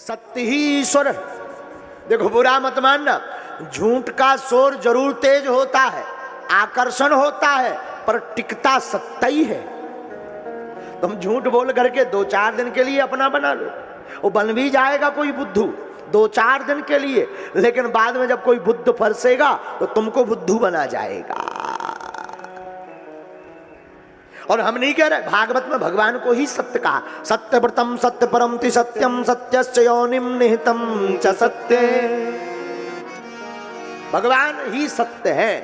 सत्य ही ईश्वर है। देखो बुरा मत मानना, झूठ का शोर जरूर तेज होता है, आकर्षण होता है, पर टिकता सत्य ही है। तुम झूठ बोल करके 2-4 दिन के लिए अपना बना लो, वो बन भी जाएगा कोई बुद्धू 2-4 दिन के लिए, लेकिन बाद में जब कोई बुद्ध फंसेगा तो तुमको बुद्धू बना जाएगा। और हम नहीं कह रहे, भागवत में भगवान को ही सत्य कहा, सत्यव्रतम सत्य परम ति सत्यम सत्यस्य योनिम निहितम च सत्य। भगवान ही सत्य है।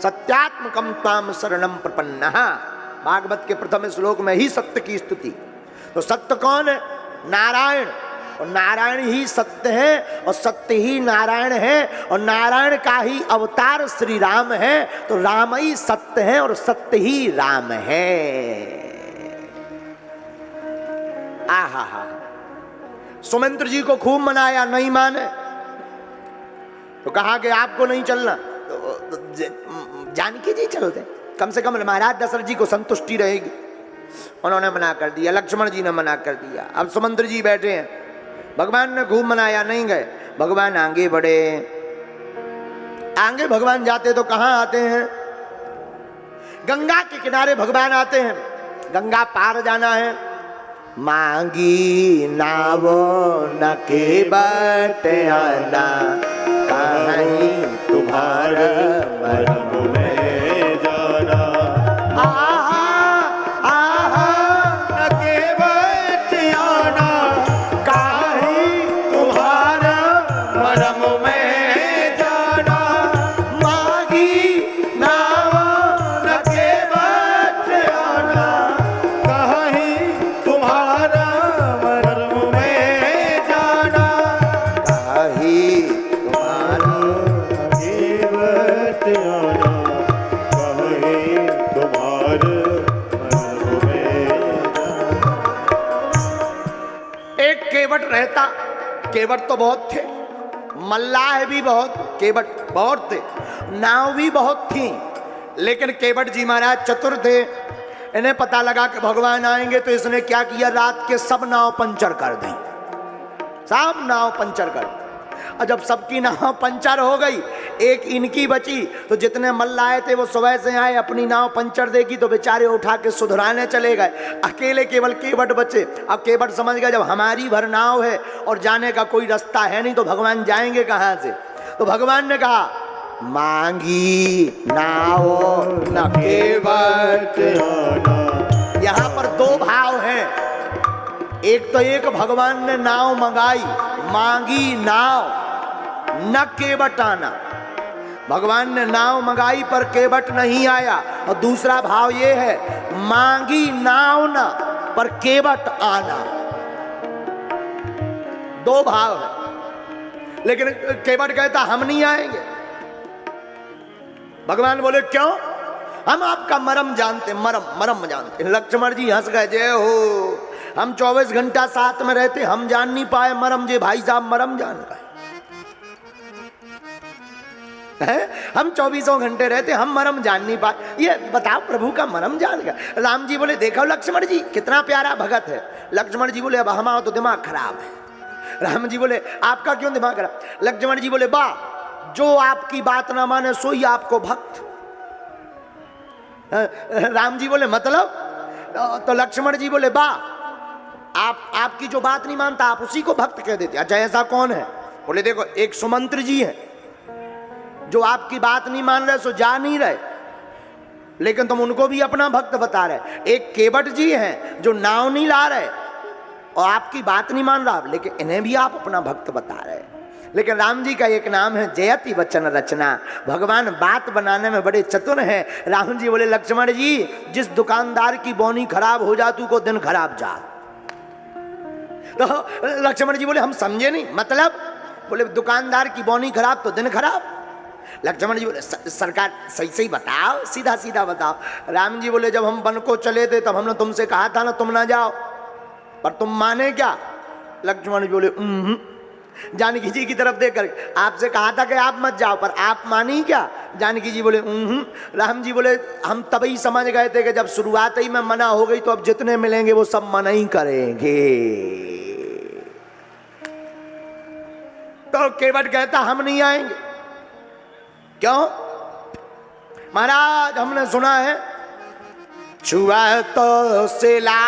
सत्यात्मकम त्वाम शरणम प्रपन्नः, भागवत के प्रथम श्लोक में ही सत्य की स्तुति। तो सत्य कौन है? नारायण। और नारायण ही सत्य है और सत्य ही नारायण है और नारायण का ही अवतार श्री राम है। तो राम ही सत्य है और सत्य ही राम है। आहा हा। सुमंत्र जी को खूब मनाया, नहीं माने तो कहा कि आपको नहीं चलना, तो जानकी जी चलते, कम से कम महाराज दशरथ जी को संतुष्टि रहेगी। उन्होंने मना कर दिया, लक्ष्मण जी ने मना कर दिया। अब सुमंत्र जी बैठे हैं, भगवान ने खूब मनाया, नहीं गए। भगवान आगे बढ़े, आगे भगवान जाते तो कहां आते हैं? गंगा के किनारे भगवान आते हैं, गंगा पार जाना है। मांगी नावो न के बट आना, कहीं तुम्हारा मरम में जाना। रहता, केवट तो बहुत थे, मल्लाह भी बहुत, केवट बहुत थे, नाव भी बहुत थी, लेकिन केवट जी महाराज चतुर थे। इन्हें पता लगा कि भगवान आएंगे, तो इसने क्या किया, रात के सब नाव पंचर कर दी, सब नाव पंचर कर दी। और जब सबकी नाव पंचर हो गई, एक इनकी बची, तो जितने मल्लाह थे वो सुबह से आए, अपनी नाव पंचर देखी तो बेचारे उठा के सुधराने चले गए, अकेले केवल केवट बचे। अब केवट समझ गया जब हमारी भर नाव है और जाने का कोई रास्ता है नहीं, तो भगवान जाएंगे कहाँ से? तो भगवान ने कहा, मांगी नाव न केवट। यहाँ पर 2 भाव हैं। एक तो एक भगवान ने नाव मंगाई, मांगी नाव न केवट आना, भगवान ने नाव मंगाई पर केवट नहीं आया। और दूसरा भाव ये है, मांगी नाव न पर केवट आना। 2 भाव है, लेकिन केवट कहता हम नहीं आएंगे। भगवान बोले क्यों? हम आपका मरम जानते, मरम जानते। लक्ष्मण जी हंस गए, जय हो, हम 24 घंटा साथ में रहते, हम जान नहीं पाए मरम, जे भाई साहब मरम जान गए। हम 24 घंटे रहते, हम मरम जान नहीं पाए, ये बताओ प्रभु का मरम जान गया। राम जी बोले देखो लक्ष्मण जी कितना प्यारा भगत है। लक्ष्मण जी बोले अब हमारा तो दिमाग खराब है। राम जी बोले आपका क्यों दिमाग खराब? लक्ष्मण जी बोले बा, जो आपकी बात ना माने सोई आपको भक्त। राम जी बोले मतलब? तो लक्ष्मण जी बोले बा, आपकी जो बात नहीं मानता आप उसी को भक्त कह देते। अच्छा ऐसा कौन है? बोले देखो एक सुमंत्र जी है, जो आपकी बात नहीं मान रहे, सो जा नहीं रहे, लेकिन तुम उनको भी अपना भक्त बता रहे। एक केवट जी हैं जो नाव नहीं ला रहे और आपकी बात नहीं मान रहा, लेकिन इन्हें भी आप अपना भक्त बता रहे। लेकिन राम जी का एक नाम है जयति वचन रचना, भगवान बात बनाने में बड़े चतुर हैं। राम जी बोले लक्ष्मण जी, जिस दुकानदार की बोनी खराब हो जाती को दिन खराब जा। तो लक्ष्मण जी बोले हम समझे नहीं, मतलब? बोले दुकानदार की बोनी खराब तो दिन खराब। लक्ष्मण जी बोले सरकार सही सही बताओ, सीधा सीधा बताओ। राम जी बोले जब हम वन को चले थे तब हमने तुमसे कहा था ना तुम ना जाओ, पर तुम माने क्या? लक्ष्मण जी बोले जानकी जी की तरफ देखकर, आपसे कहा था कि आप मत जाओ, पर आप मानी क्या? जानकी जी बोले राम जी बोले हम तभी समझ गए थे कि जब शुरुआत ही में मना हो गई तो अब जितने मिलेंगे वो सब मना ही करेंगे। तो केवट कहता हम नहीं आएंगे। क्यों? महाराज हमने सुना है छुआ तो सिला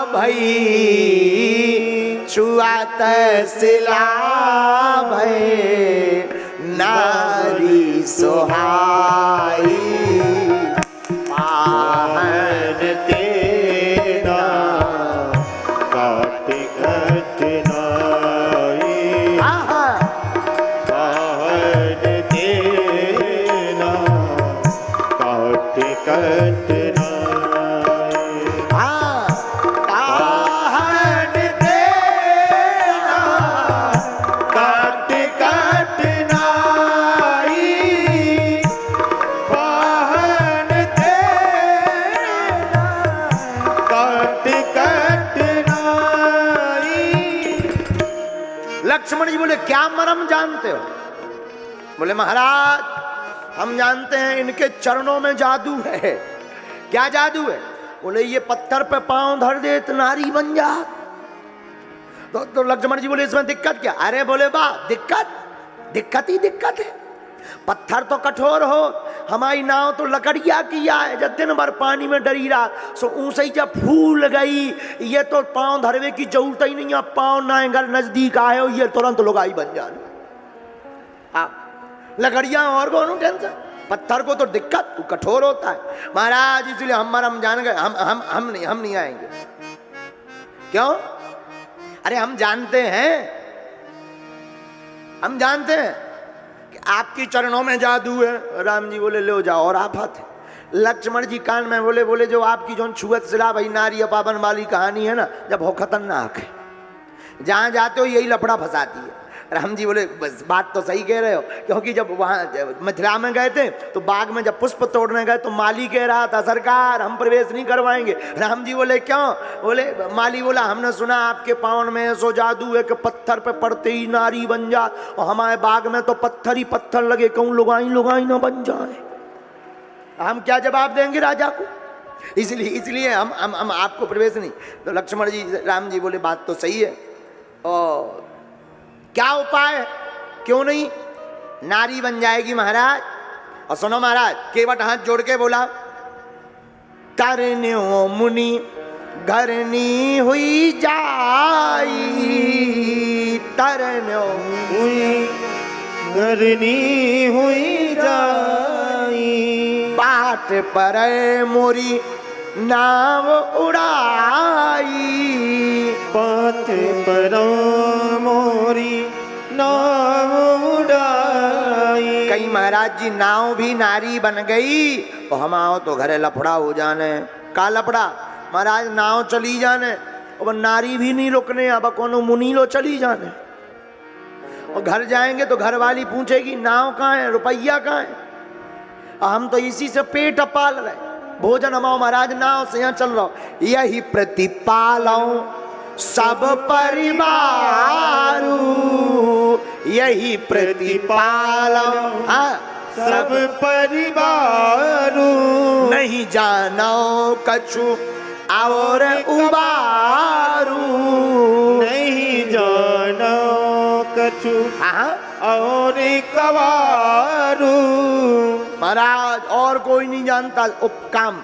भई, छुआ तो सिला भई, नारी सुहाई पाहन तेरा काट कट नाई, पाहन तेरा काट कट नाई, आहन तेरा काट काट नाई, पाहन तेरा काट कट नाई। लक्ष्मण जी बोले क्या मरम जानते हो? बोले महाराज हम जानते हैं इनके चरणों में जादू है। क्या जादू है? बोले ये पत्थर पे पांव धर दे तो नारी बन जा। तो लक्ष्मण जी बोले इसमें दिक्कत क्या? अरे बोले बा दिक्कत ही दिक्कत है। पत्थर तो कठोर हो, हमारी नाव तो लकड़िया किया है, जब दिन भर पानी में डरी रहा सो ऊंसे ही जब फूल गई, ये तो पांव धरवे की जरूरत ही नहीं है। पांव ना घर नजदीक आए हो ये तुरंत लुगाई बन जाने। लकड़िया और कौन टेंशन, पत्थर को तो दिक्कत, वो कठोर होता है। महाराज इसलिए हम जान गए, हम नहीं आएंगे। क्यों? अरे हम जानते हैं कि आपकी चरणों में जादू है। राम जी बोले ले जाओ और आफत है। लक्ष्मण जी कान में बोले जो आपकी जो छुअत सिला भाई नारी अपावन वाली कहानी है ना, जब हो खतरनाक है, जहां जाते हो यही लफड़ा फंसाती है। राम जी बोले बस बात तो सही कह रहे हो, क्योंकि जब वहाँ मथुरा में गए थे तो बाग में जब पुष्प तोड़ने गए तो माली कह रहा था सरकार हम प्रवेश नहीं करवाएंगे। राम जी बोले क्यों? बोले माली बोला हमने सुना आपके पावन में ऐसो जादू है कि पत्थर पे पड़ते ही नारी बन जा, और हमारे बाग में तो पत्थर ही पत्थर लगे, कहूँ लुगाई ना बन जाए। हम क्या जवाब देंगे राजा को? इसलिए हम आपको प्रवेश नहीं। तो लक्ष्मण जी राम जी बोले बात तो सही है, और क्या उपाय है? क्यों नहीं नारी बन जाएगी महाराज? और सुनो महाराज, केवट हाथ जोड़ के बोला तरन्यो मुनि घरनी हुई जाई, तरन्यो हुई घरनी हुई जाई, बाट पर मोरी नाव उड़ाई, बात पर मोरी नाव उड़ाई। कहीं महाराज जी नाव भी नारी बन गई तो हम आओ तो घरे लफड़ा हो जाने। का लफड़ा? महाराज नाव चली जाने और नारी भी नहीं रुकने, अब कोनो मुनी लो चली जाने। और घर जाएंगे तो घर वाली पूछेगी नाव कहाँ है, रुपया कहाँ है? हम तो इसी से पेट पाल रहे, भोजन हमाओ महाराज नाव से यहाँ चल रहा हो। यही प्रतिपालो सब परिवार, यही प्रतिपालो हाँ सब परिवार, नहीं जानो कछु और उबारू, नहीं जानो कछु हाँ और कवारू। महाराज और कोई नहीं जानता काम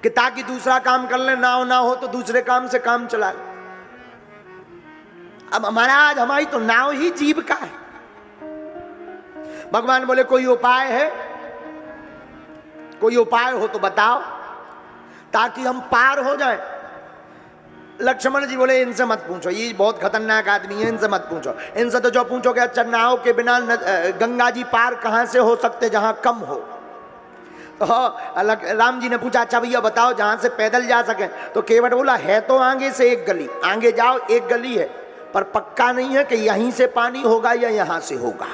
कि ताकि दूसरा काम कर ले, नाव ना हो तो दूसरे काम से काम चला ले। अब महाराज हमारी तो नाव ही जीविका है। भगवान बोले कोई उपाय है? कोई उपाय हो तो बताओ ताकि हम पार हो जाए। लक्ष्मण जी बोले इनसे मत पूछो, ये बहुत खतरनाक आदमी है, इनसे मत पूछो। इनसे तो जो पूछोगे अच्छा नाव के बिना गंगा जी पार कहाँ से हो सकते जहां कम हो। तो राम जी ने पूछा अच्छा भैया बताओ जहां से पैदल जा सके। तो केवट बोला है तो आगे से एक गली, आगे जाओ एक गली है, पर पक्का नहीं है कि यहीं से पानी होगा या यहां से होगा।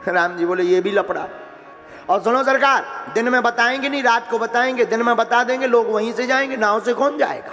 राम जी बोले ये भी लपड़ा। और सुनो सरकार, दिन में बताएंगे नहीं, रात को बताएंगे, दिन में बता देंगे, लोग वहीं से जाएंगे, नाव से कौन जाएगा।